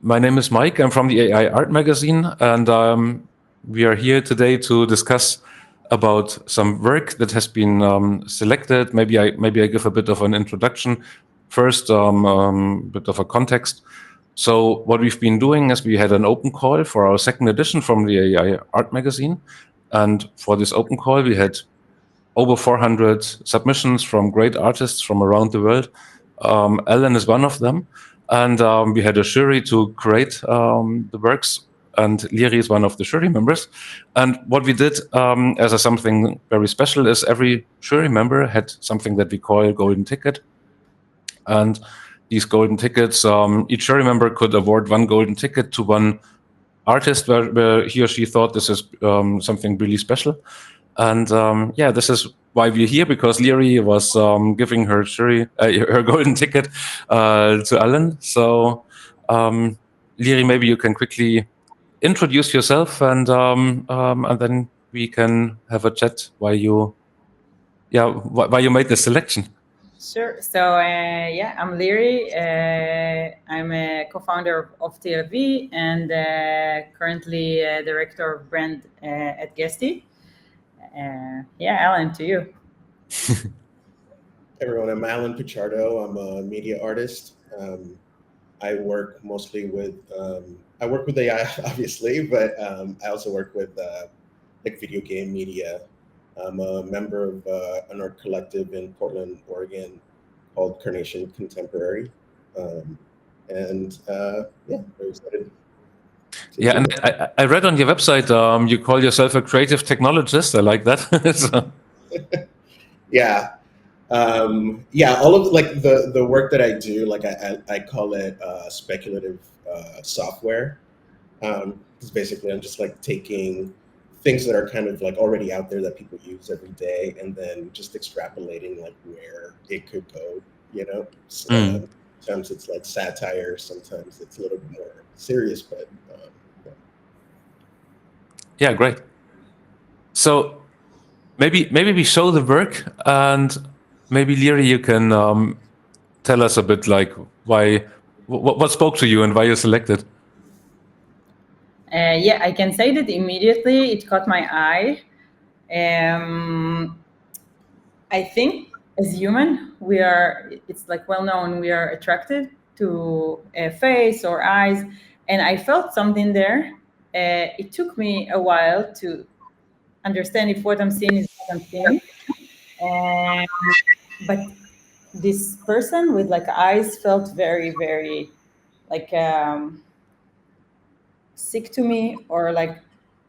My name is Mike. I'm from the AI Art Magazine, and we are here today to discuss about some work that has been selected. Maybe I give a bit of an introduction first, bit of a context. So what we've been doing is we had an open call for our second edition from the AI Art Magazine, and for this open call we had over 400 submissions from great artists from around the world. Ellen is one of them. And we had a jury to create the works, and Liri is one of the jury members. And what we did as something very special is every jury member had something that we call a golden ticket. And these golden tickets, each jury member could award one golden ticket to one artist where he or she thought this is something really special. And yeah, this is why we're here, because Liri was giving her her golden ticket to Alan. So, Liri, maybe you can quickly introduce yourself, and then we can have a chat why you made this selection. Sure. So yeah, I'm Liri. I'm a co-founder of TLV and currently director of brand at Guesty. Yeah, Alan, to you. Everyone, I'm Alan Pichardo. I'm a media artist. I work mostly with I work with AI, obviously, but I also work with like video game media. I'm a member of an art collective in Portland, Oregon, called Carnation Contemporary, and yeah, very excited. Yeah, and I read on your website you call yourself a creative technologist. I like that. So. Yeah. Yeah, all of like the work that I do, like I call it speculative software. Because basically I'm just like taking things that are kind of like already out there that people use every day, and then just extrapolating like where it could go. You know, sometimes it's like satire, sometimes it's a little bit more serious, but yeah, great. So maybe we show the work, and maybe Liri, you can tell us a bit like what spoke to you and why you selected. Yeah, I can say that immediately it caught my eye. I think as human, it's like well known, we are attracted to a face or eyes, and I felt something there. It took me a while to understand if what I'm seeing is what I'm seeing. But this person with like eyes felt very, very like sick to me, or like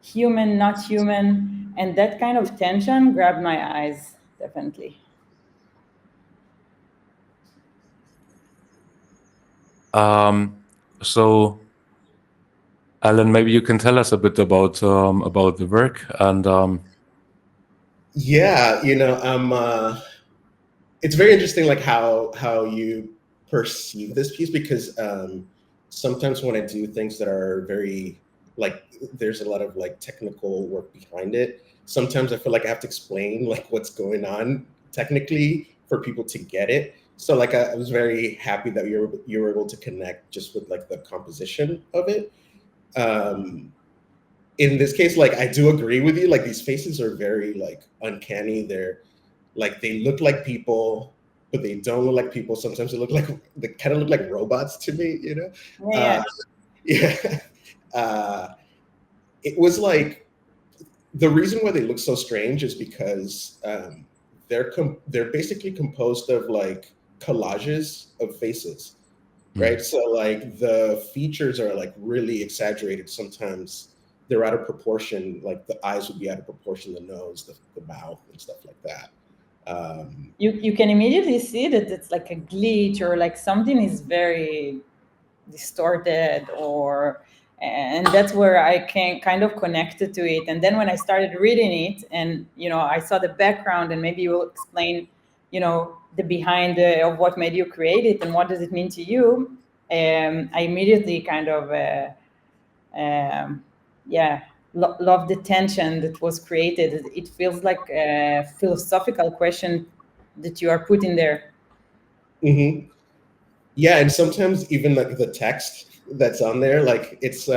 human, not human. And that kind of tension grabbed my eyes, definitely. So, Alan, maybe you can tell us a bit about the work and. Yeah, you know, it's very interesting, like how you perceive this piece, because sometimes when I do things that are very like, there's a lot of like technical work behind it. Sometimes I feel like I have to explain like what's going on technically for people to get it. So like I was very happy that you were able to connect just with like the composition of it. In this case, like I do agree with you. Like these faces are very like uncanny. They're like they look like people, but they don't look like people. Sometimes they kind of look like robots to me. You know? Yeah. Yeah. It was like the reason why they look so strange is because they're basically composed of like collages of faces, right? So like the features are like really exaggerated. Sometimes they're out of proportion. Like the eyes would be out of proportion, the nose, the mouth, and stuff like that. You can immediately see that it's like a glitch, or like something is very distorted, and that's where I can kind of connected to it. And then when I started reading it, and I saw the background, and maybe you will explain the behind of what made you create it and what does it mean to you. I immediately kind of love the tension that was created. It feels like a philosophical question that you are putting there. Mm-hmm. Yeah, and sometimes even like the text that's on there. Like it's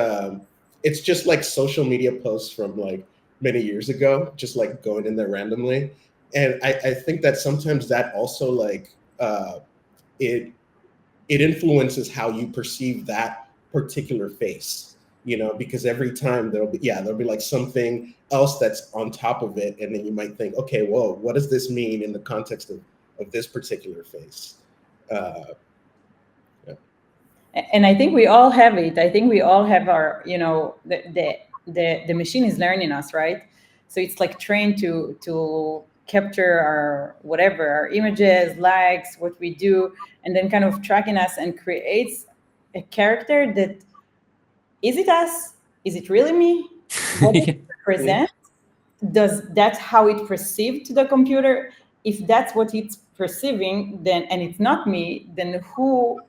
just like social media posts from like many years ago, just like going in there randomly. And I think that sometimes that also like it it influences how you perceive that particular face, you know, because every time there'll be like something else that's on top of it, and then you might think, okay, whoa, what does this mean in the context of this particular face? Uh, yeah. And I think we all have it. I think we all have our, you know, the machine is learning us, right? So it's like trained to capture our whatever, our images, likes, what we do, and then kind of tracking us and creates a character that, is it us? Is it really me? What does it represent? Does that's how it perceived to the computer? If that's what it's perceiving, then, and it's not me, then who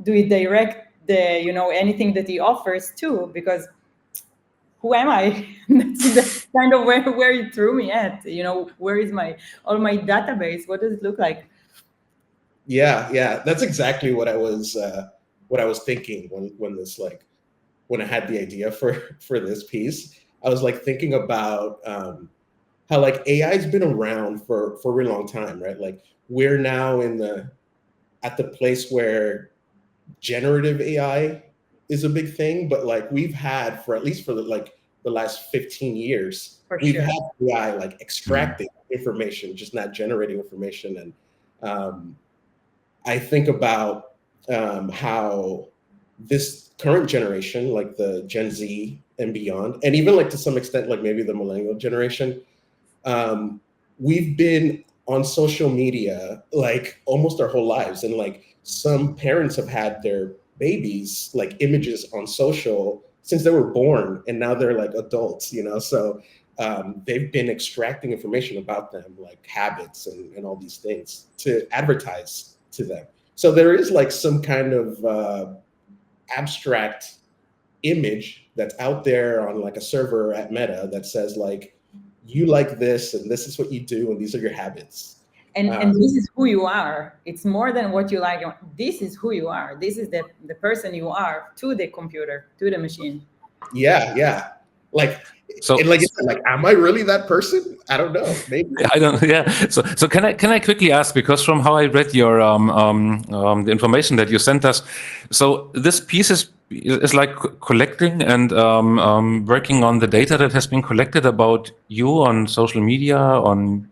do we direct the, you know, anything that he offers to? Because who am I? That's kind of where it threw me at. You know, where is my all my database? What does it look like? Yeah, that's exactly what I was thinking when I had the idea for this piece. I was like thinking about how like AI's been around for a really long time, right? Like we're now at the place where generative AI is a big thing, but like we've had for at least for the last 15 years, For we've sure. had AI like extracting information, just not generating information. And I think about how this current generation, like the Gen Z and beyond, and even like to some extent, like maybe the millennial generation, um, we've been on social media like almost our whole lives. And like some parents have had their babies like images on social since they were born, and now they're like adults, you know? So they've been extracting information about them, like habits and all these things to advertise to them. So there is like some kind of abstract image that's out there on like a server at Meta that says like, you like this and this is what you do and these are your habits. And this is who you are. It's more than what you like. This is who you are. This is the person you are to the computer, to the machine. Yeah. Like, So, and like, like, am I really that person? I don't know. Maybe. I don't. Yeah. So can I quickly ask, because from how I read your the information that you sent us, so this piece is like collecting and working on the data that has been collected about you on social media, on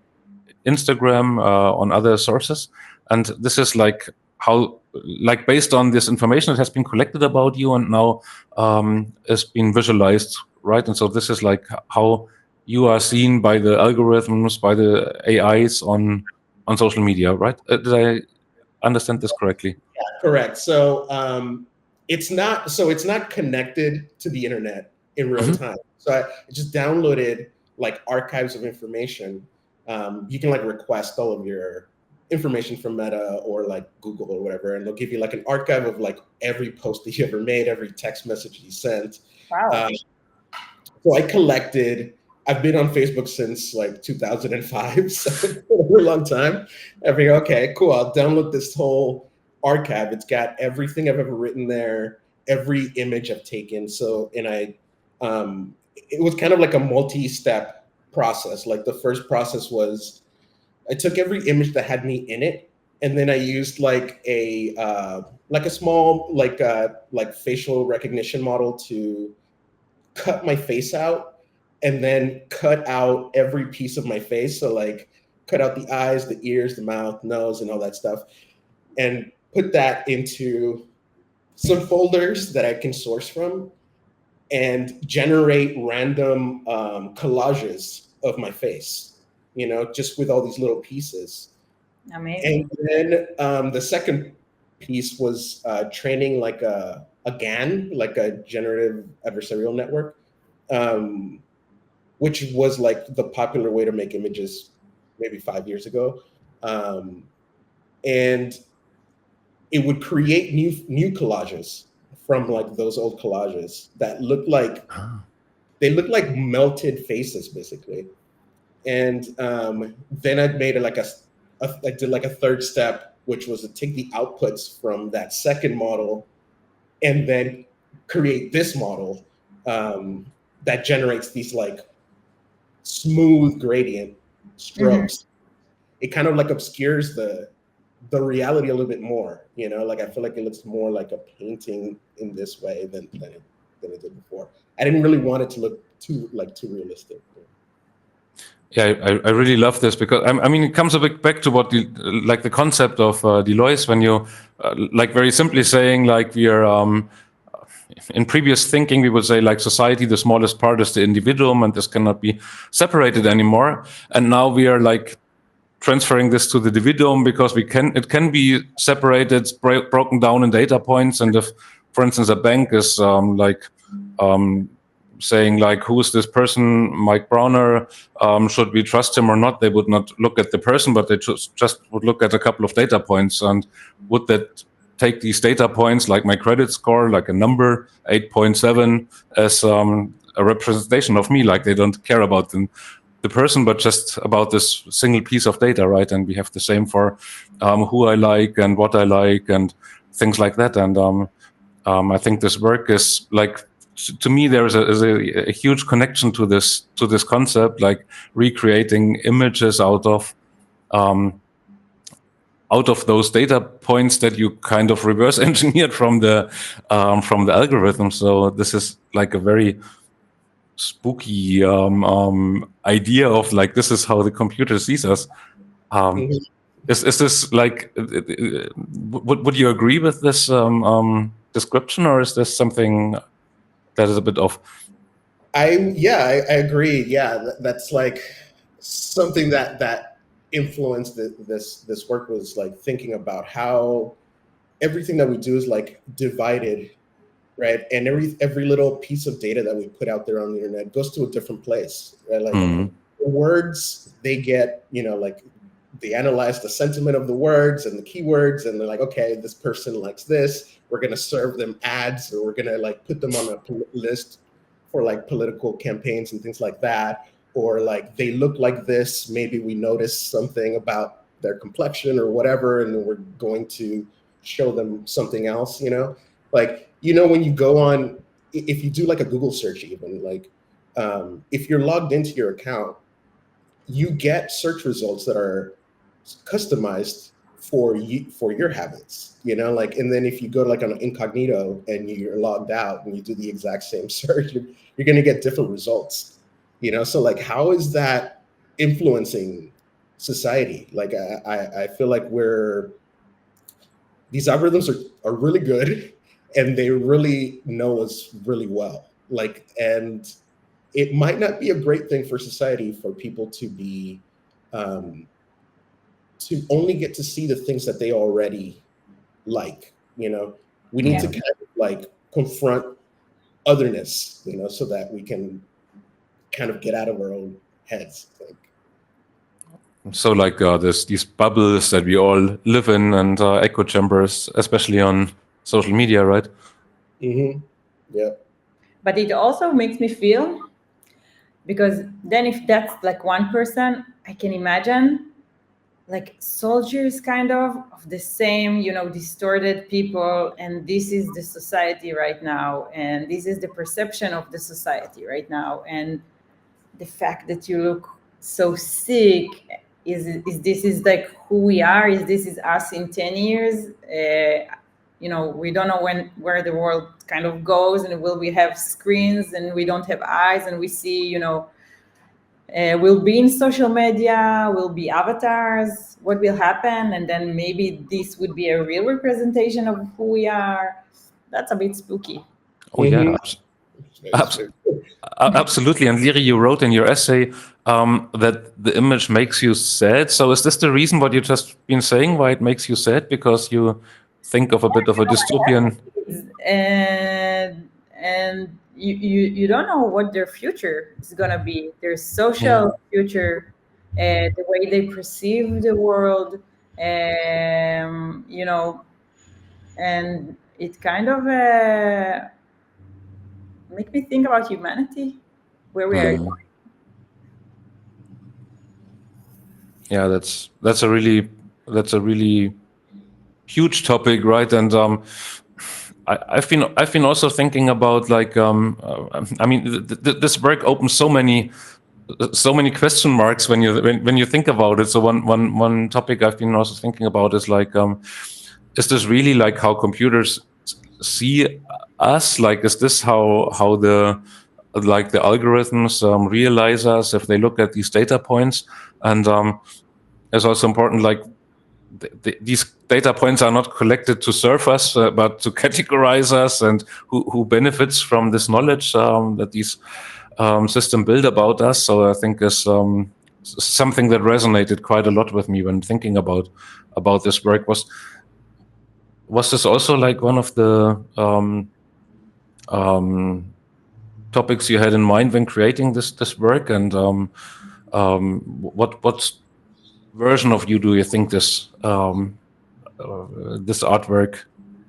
Instagram, on other sources, and this is like how, like based on this information that has been collected about you and now is being visualized, right? And so this is like how you are seen by the algorithms, by the AIs on social media, right? Did I understand this correctly? Correct. So it's not connected to the internet in real Mhm. time. So I just downloaded like archives of information. You can like request all of your information from Meta or like Google or whatever, and they'll give you like an archive of like every post that you ever made, every text message you sent. Wow. Um, so I collected. I've been on Facebook since like 2005, so it's been a really long time. I figured, okay, cool. I'll download this whole archive. It's got everything I've ever written there, every image I've taken. So, it was kind of like a multi-step process. Like the first process was I took every image that had me in it, and then I used like a small like facial recognition model to cut my face out and then cut out every piece of my face. So like cut out the eyes, the ears, the mouth, nose, and all that stuff, and put that into some folders that I can source from and generate random collages of my face, you know, just with all these little pieces. Amazing. And then the second piece was training like a GAN, like a generative adversarial network, um, which was like the popular way to make images maybe 5 years ago. Um, and it would create new collages from like those old collages that looked like they looked like melted faces basically. And then I made it like I did like a third step, which was to take the outputs from that second model and then create this model that generates these like smooth gradient strokes, it kind of like obscures the reality a little bit more. You know, like I feel like it looks more like a painting in this way than it did before. I didn't really want it to look too realistic. Yeah, I really love this because I mean it comes a bit back to what like the concept of Deloitte when you like very simply saying like we are in previous thinking we would say like society the smallest part is the individuum and this cannot be separated anymore, and now we are like transferring this to the individuum because it can be separated, broken down in data points, and if for instance a bank is um, saying like who is this person, Mike Browner, should we trust him or not, they would not look at the person but they just would look at a couple of data points, and would that take these data points like my credit score, like a number 8.7, as a representation of me, like they don't care about the person but just about this single piece of data, right? And we have the same for who I like and what I like and things like that. And I think this work is like, to me there is a huge connection to this concept, like recreating images out of those data points that you kind of reverse engineered from the algorithm. So this is like a very spooky idea of like this is how the computer sees us. Um, Mhm. is this like would you agree with this description, or is this something that is a bit off? I agree. Yeah, that's like something that influenced this work, was like thinking about how everything that we do is like divided, right? And every little piece of data that we put out there on the internet goes to a different place, right? Like Mm, the words, they get, like they analyze the sentiment of the words and the keywords, and they're like, okay, this person likes this. We're gonna serve them ads, or we're gonna like put them on a list for like political campaigns and things like that. Or like they look like this. Maybe we notice something about their complexion or whatever, and then we're going to show them something else. Like when you go on, if you do like a Google search, even like if you're logged into your account, you get search results that are customized for you, for your habits, like. And then if you go to like an incognito and you're logged out and you do the exact same search, you're going to get different results. So like, how is that influencing society? Like I feel like these algorithms are really good, and they really know us really well, like. And it might not be a great thing for society for people to be um, to only get to see the things that they already like. We need to Yeah. mm. kind of like confront otherness, so that we can kind of get out of our own heads, I think. So like there's these bubbles that we all live in, and echo chambers, especially on social media, right? Mm-hmm. Yeah. But it also makes me feel, because then if that's like one person, I can imagine like soldiers kind of the same, distorted people, and this is the society right now, and this is the perception of the society right now, and the fact that you look so sick, is this is like who we are, is this is us in 10 years. We don't know where the world kind of goes, and will we have screens and we don't have eyes, and we see, we'll be in social media, we'll be avatars, what will happen? And then maybe this would be a real representation of who we are. That's a bit spooky. Oh yeah, Mm-hmm. abs- absolutely. And Liri, you wrote in your essay that the image makes you sad. So is this the reason what you just been saying, why it makes you sad? Because you think of a bit of a dystopian. And you don't know what their future is gonna be, their Yeah. social future, the way they perceive the world, and it kind of make me think about humanity, where we are. Mm. Yeah, that's a really huge topic, right? And I've been also thinking about like I mean this work opens so many question marks when you think about it. So one topic I've been also thinking about is like is this really like how computers see us? Like is this how the like the algorithms realize us if they look at these data points? And it's also important like these data points are not collected to serve us, but to categorize us, and who benefits from this knowledge that these system build about us. So I think is something that resonated quite a lot with me when thinking about this work. Was this also like one of the topics you had in mind when creating this work? And what version of you do you think this artwork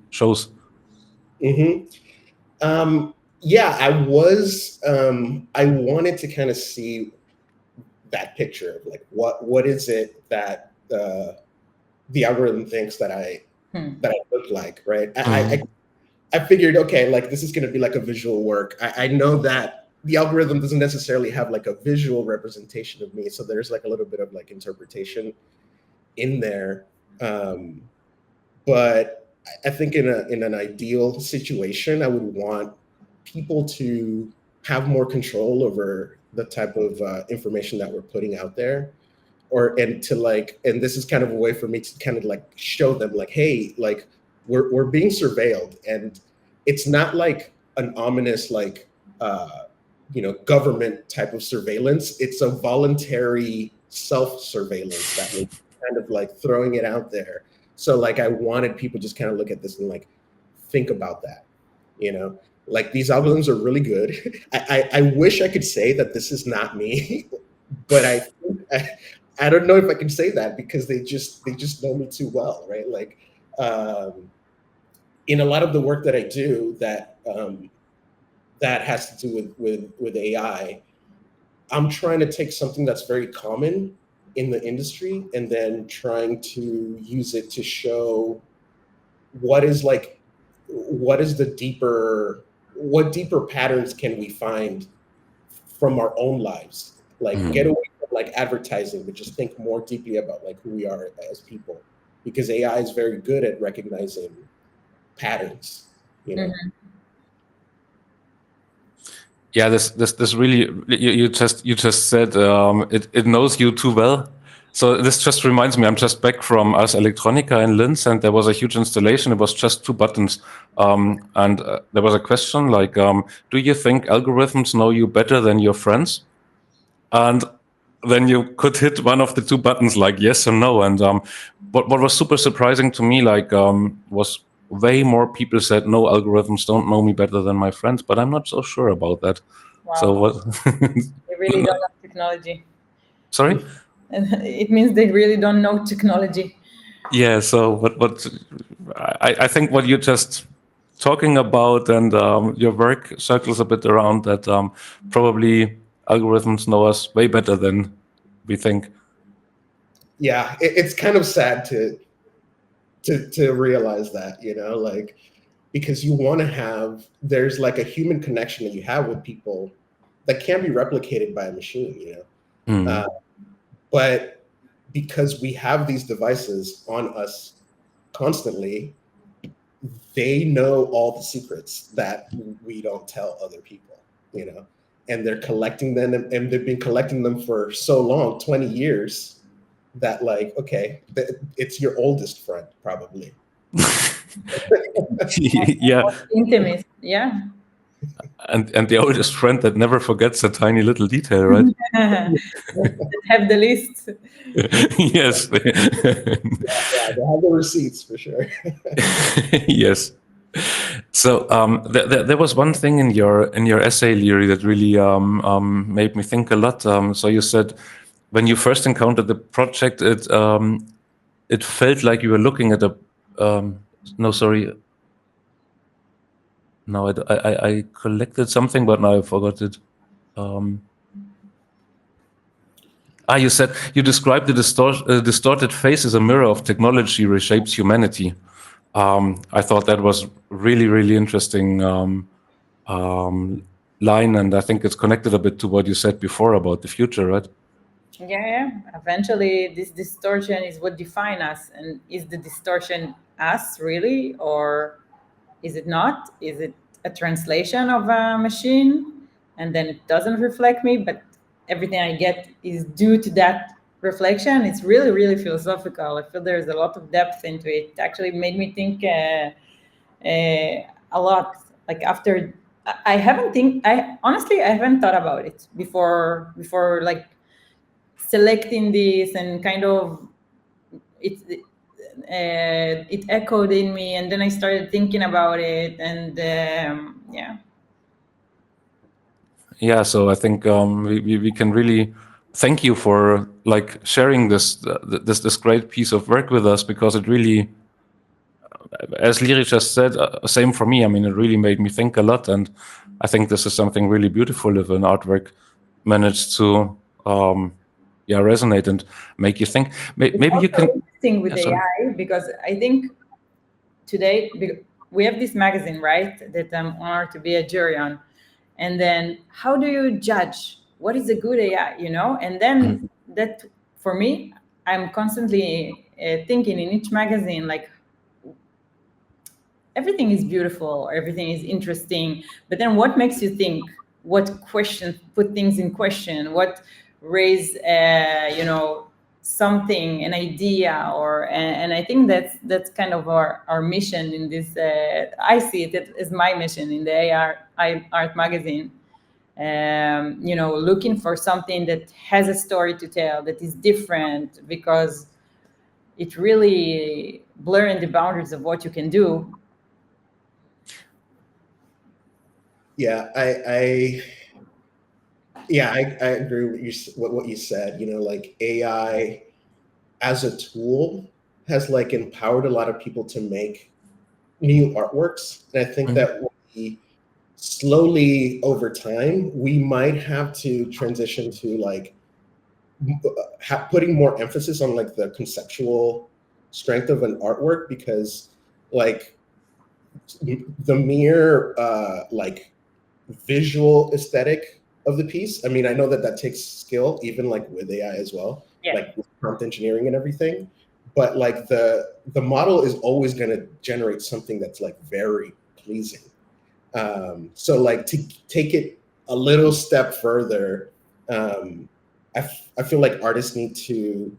shows? Mm-hmm. Yeah, I wanted to kind of see that picture of like what is it that the algorithm thinks that I look like, right? I figured, okay, like this is going to be like a visual work. I know that the algorithm doesn't necessarily have like a visual representation of me, so there's like a little bit of like interpretation in there. But I think in an ideal situation, I would want people to have more control over the type of information that we're putting out there, and to like, and this is kind of a way for me to kind of like show them like, hey, like we're being surveilled, and it's not like an ominous like government type of surveillance. It's a voluntary self-surveillance that we're kind of like throwing it out there. So like I wanted people just kind of look at this and like think about that, like these algorithms are really good. I wish I could say that this is not me, but I don't know if I can say that because they just know me too well, right? Like in a lot of the work that I do that has to do with AI, I'm trying to take something that's very common in the industry and then trying to use it to show what is what deeper patterns can we find from our own lives, like get away from like advertising, but just think more deeply about like who we are as people, because AI is very good at recognizing patterns, Yeah, this really you just said it knows you too well. So this just reminds me, I'm just back from Ars Electronica in Linz, and there was a huge installation. It was just two buttons, and there was a question like, "Do you think algorithms know you better than your friends?" And then you could hit one of the two buttons, like yes or no. And what was super surprising to me, like, was way more people said no, algorithms don't know me better than my friends. But I'm not so sure about that. Wow. So what? They really don't know technology. Sorry. It means they really don't know technology. Yeah. So what? I think what you're just talking about and your work circles a bit around that. Probably algorithms know us way better than we think. Yeah, it's kind of sad to realize that, like, because you want to there's like a human connection that you have with people that can't be replicated by a machine, but because we have these devices on us constantly, they know all the secrets that we don't tell other people, and they're collecting them, and they've been collecting them for so long, 20 years, that like, okay, it's your oldest friend probably. Yeah. Intimate, yeah. And the oldest friend that never forgets a tiny little detail, right? Have the list. Yes. Yeah, they have the receipts for sure. Yes. So there was one thing in your essay, Liri, that really made me think a lot. So you said when you first encountered the project, it felt like you were looking at a no, sorry. No, I collected something, but now I forgot it. You said you described the distorted face as a mirror of technology reshapes humanity. I thought that was really, really interesting um, line, and I think it's connected a bit to what you said before about the future, right? Yeah. Eventually, this distortion is what define us, and is the distortion us really, or is it not? Is it a translation of a machine, and then it doesn't reflect me, but everything I get is due to that reflection? It's really, really philosophical. I feel there's a lot of depth into it. It actually made me think a lot. Like after, I haven't think. I honestly, I haven't thought about it before like selecting this, and kind of it it echoed in me, and then I started thinking about it, and yeah. Yeah, so I think we can really thank you for like sharing this great piece of work with us, because it really, as Liri just said, same for me. I mean, it really made me think a lot, and I think this is something really beautiful if an artwork managed to yeah, resonate and make you think. It's Maybe you also can. interesting Yeah, with sorry. AI, because I think today we have this magazine, right, that I'm honored to be a jury on, and then how do you judge what is a good AI, and then Mhm. that, for me, I'm constantly thinking in each magazine, like, everything is beautiful, everything is interesting, but then what makes you think? What question put things in question? What raise, something, an idea, and I think that's kind of our mission in this. I see it as my mission in the art magazine. Looking for something that has a story to tell, that is different, because it really blurring the boundaries of what you can do. Yeah, I agree with what you said. Like AI as a tool has like empowered a lot of people to make new artworks, and I think Mhm. that we slowly over time we might have to transition to like putting more emphasis on like the conceptual strength of an artwork, because like the mere like visual aesthetic of the piece. I mean, I know that that takes skill, even like with AI as well, Yeah. like with prompt engineering and everything. But like the model is always going to generate something that's like very pleasing. So like to take it a little step further, um, I feel like artists need to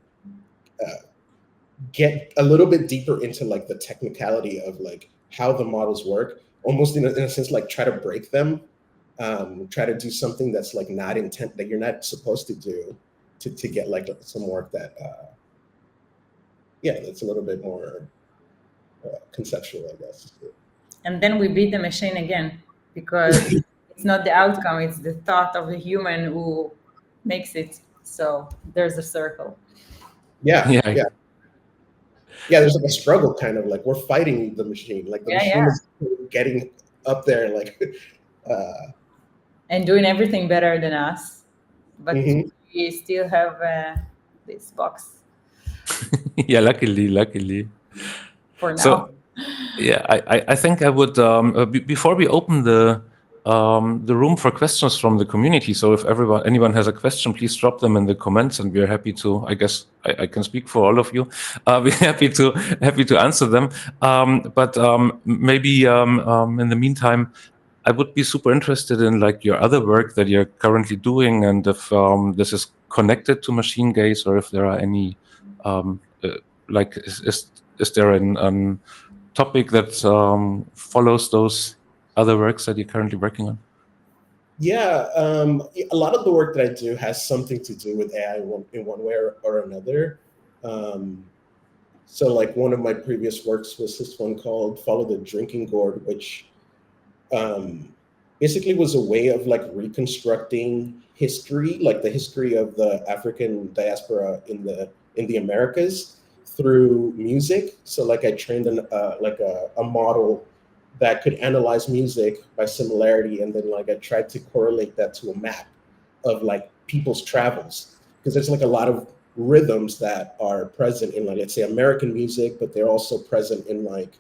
uh, get a little bit deeper into like the technicality of like how the models work, almost in a sense like try to break them, try to do something that's like not intent that you're not supposed to do to get like some work that yeah, that's a little bit more conceptual, I guess. And then we beat the machine again, because it's not the outcome, it's the thought of the human who makes it. So there's a circle. Yeah, Yeah, yeah, yeah. There's like a struggle, kind of like we're fighting the machine. Like the Yeah, machine yeah. is getting up there, like uh, And doing everything better than us, but mhm. we still have this box yeah. Luckily. for now. So yeah, I think I would before we open the room for questions from the community. So if anyone has a question, please drop them in the comments, and we're happy to. I guess I can speak for all of you. We're happy to answer them. But maybe in the meantime, I would be super interested in like your other work that you're currently doing, and if this is connected to machine gaze, or if there are any like is there an topic that follows those other works that you're currently working on? Yeah, a lot of the work that I do has something to do with AI in one way or another. Um, so, like one of my previous works was this one called "Follow the Drinking Gourd," which um, basically was a way of like reconstructing history, like the history of the African diaspora in the Americas through music. So like I trained like a model that could analyze music by similarity, and then like I tried to correlate that to a map of like people's travels, because there's like a lot of rhythms that are present in like let's say American music, but they're also present in like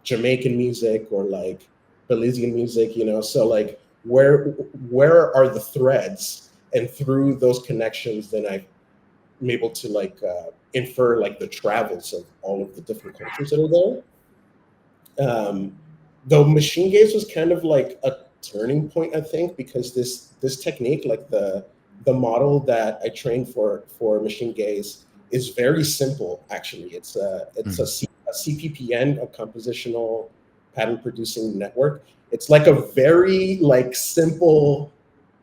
Jamaican music or like Belizean music, you know. So like where are the threads? And through those connections, then I'm able to like infer like the travels of all of the different cultures that are there. Though machine gaze was kind of like a turning point, I think, because this technique, like the model that I trained for machine gaze, is very simple. Actually, a CPPN, a compositional pattern producing network. It's like a very like simple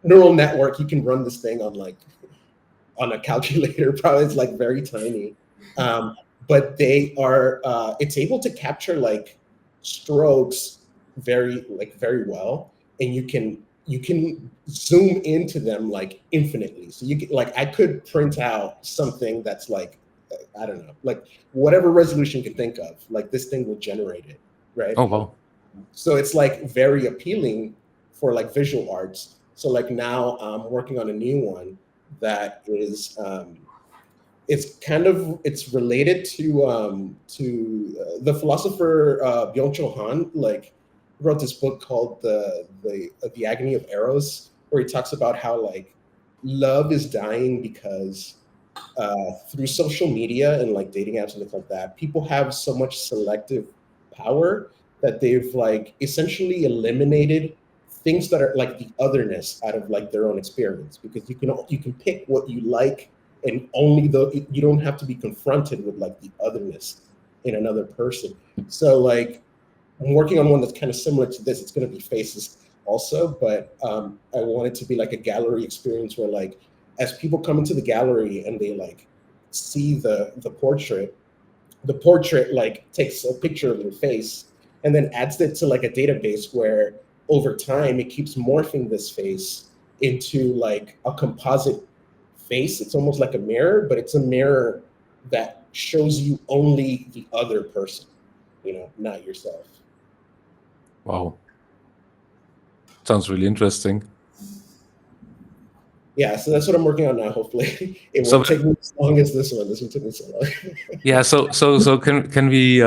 neural network. You can run this thing on a calculator. Probably it's like very tiny, but they are. It's able to capture like strokes very well, and you can zoom into them like infinitely. So you can, like I could print out something that's like I don't know, like whatever resolution you can think of. Like this thing will generate it, right? Oh, wow. So it's like very appealing for like visual arts. So like now I'm working on a new one that is it's related to the philosopher Byung-Chul Han, like wrote this book called the Agony of Eros, where he talks about how like love is dying because through social media and like dating apps and things like that, people have so much selective power that they've like essentially eliminated things that are like the otherness out of like their own experience, because you can pick what you like, and only though you don't have to be confronted with like the otherness in another person. So like I'm working on one that's kind of similar to this. It's going to be faces also, but I want it to be like a gallery experience where like as people come into the gallery and they like see the portrait like takes a picture of their face and then adds it to like a database where over time it keeps morphing this face into like a composite face. It's almost like a mirror, but it's a mirror that shows you only the other person, you know, not yourself. Wow. Sounds really interesting. Yeah, so that's what I'm working on now. Hopefully, it So won't take me as long as this one. This one took me so long. yeah, so can we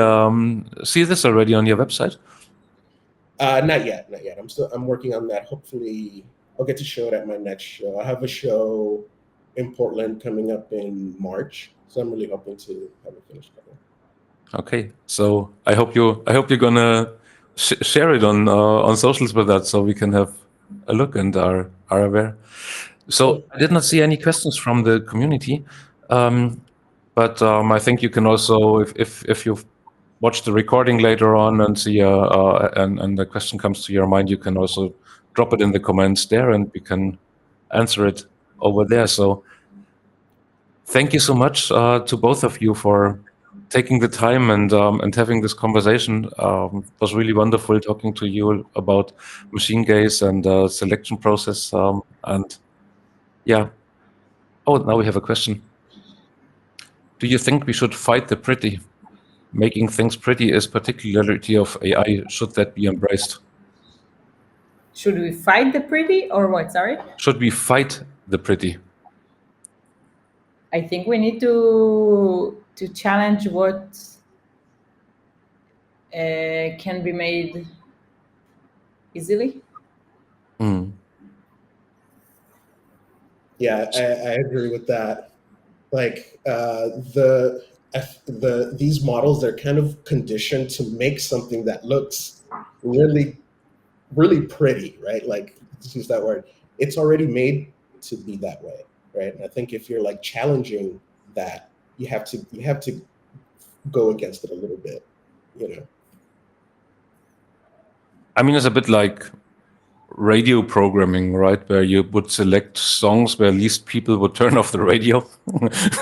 see this already on your website? Not yet, not yet. I'm working on that. Hopefully, I'll get to show it at my next show. I have a show in Portland coming up in March, so I'm really hoping to have it finished by then. Okay, so I hope you're gonna share it on socials with that, so we can have a look and are aware. So I did not see any questions from the community, but I think you can also, if you've watched the recording later on and see and the question comes to your mind, you can also drop it in the comments there, and we can answer it over there. So thank you so much to both of you for taking the time and having this conversation. It was really wonderful talking to you about machine gaze and selection process. And yeah. Oh, now we have a question. Do you think we should fight the pretty? Making things pretty is particularity of AI. Should that be embraced? Should we fight the pretty or what? Sorry. Should we fight the pretty? I think we need to challenge what can be made easily. Mm. Yeah, I agree with that. Like these models, they're kind of conditioned to make something that looks really really pretty, right? Like let's use that word. It's already made to be that way, right? And I think if you're like challenging that, you have to go against it a little bit, you know. I mean, it's a bit like radio programming, right? Where you would select songs where least people would turn off the radio,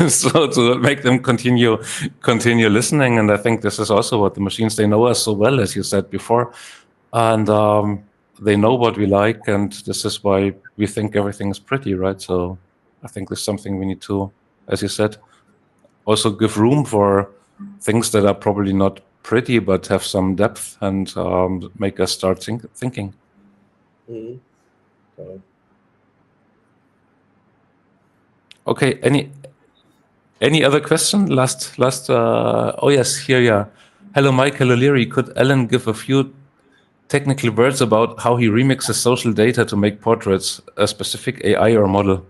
so to make them continue listening. And I think this is also what the machines, they know us so well, as you said before, and they know what we like, and this is why we think everything is pretty, right? So I think this is something we need to, as you said, also give room for things that are probably not pretty but have some depth and make us start thinking. Mm-hmm. So, Okay, any other question? Oh yes, here, yeah. Hello, Mike. Hello, Liri. Could Alan give a few technical words about how he remixes social data to make portraits, a specific AI or model?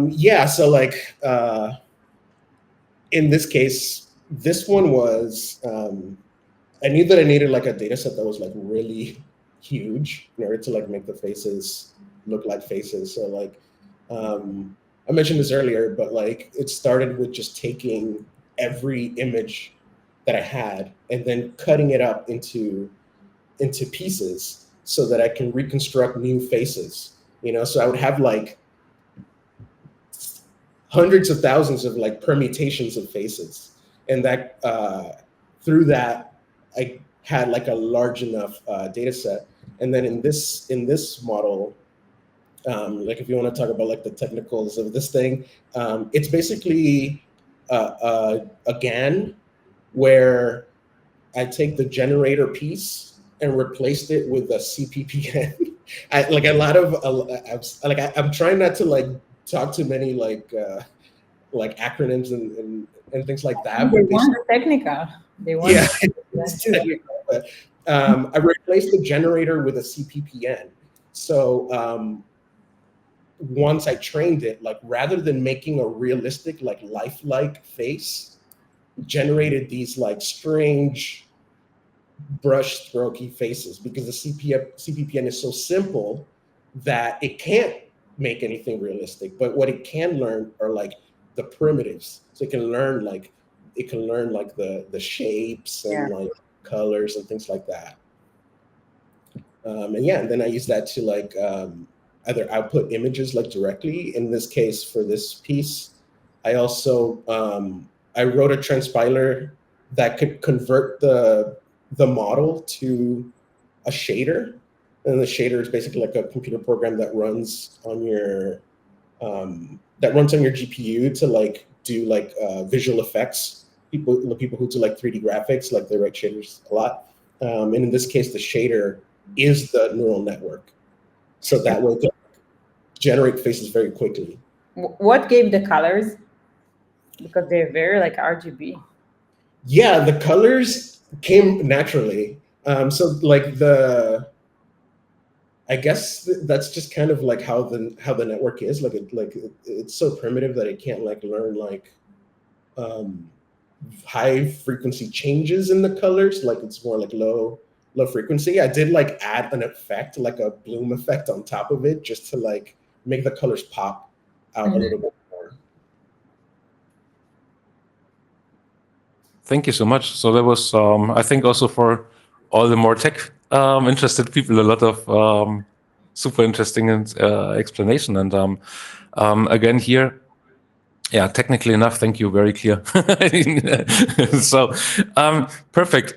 Yeah, so like in this case, this one was I knew that I needed like a data set that was like really huge in order to like make the faces look like faces. So like I mentioned this earlier, but like it started with just taking every image that I had and then cutting it up into pieces so that I can reconstruct new faces. You know, so I would have like hundreds of thousands of like permutations of faces, and that through that I had like a large enough data set. And then in this model, like if you want to talk about like the technicals of this thing, it's basically a GAN where I take the generator piece and replaced it with a CPPN. Like a lot of I'm trying not to like talk too many like acronyms and things like that. They But want the technical. They want yeah, it's the technical. But I replaced the generator with a CPPN. So once I trained it, like rather than making a realistic, like lifelike face, generated these like strange brush strokey faces because the CPPN is so simple that it can't make anything realistic. But what it can learn are like the primitives. So it can learn like the shapes and like colors and things like that. And yeah, and then I use that to like either output images like directly. In this case, for this piece, I also I wrote a transpiler that could convert the model to a shader, and the shader is basically like a computer program that runs on your GPU to like do like visual effects. The people who do like 3D graphics, like they write shaders a lot. And in this case, the shader is the neural network, so that way it can generate faces very quickly. What gave the colors? Because they're very like RGB. Yeah, the colors came naturally. So like I guess that's just kind of like how the network is. It's so primitive that it can't like learn like high frequency changes in the colors. Like it's more like low frequency. I did like add an effect, like a bloom effect on top of it, just to like make the colors pop out a little bit more. Thank you so much. So that was, I think, also for all the more tech interested people, a lot of super interesting explanation. And again, here, yeah, technically enough, thank you, very clear. So perfect.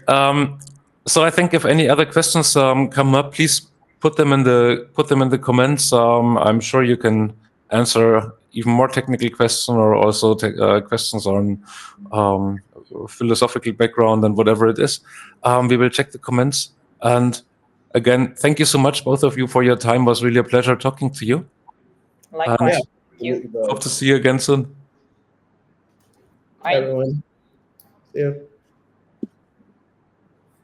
So I think if any other questions come up, please put them in the comments. I'm sure you can answer even more technical questions or also questions on philosophical background and whatever it is. We will check the comments. And again, thank you so much, both of you, for your time. It was really a pleasure talking to you. Likewise. Yeah, Hope to see you again soon. Bye. everyone. See you.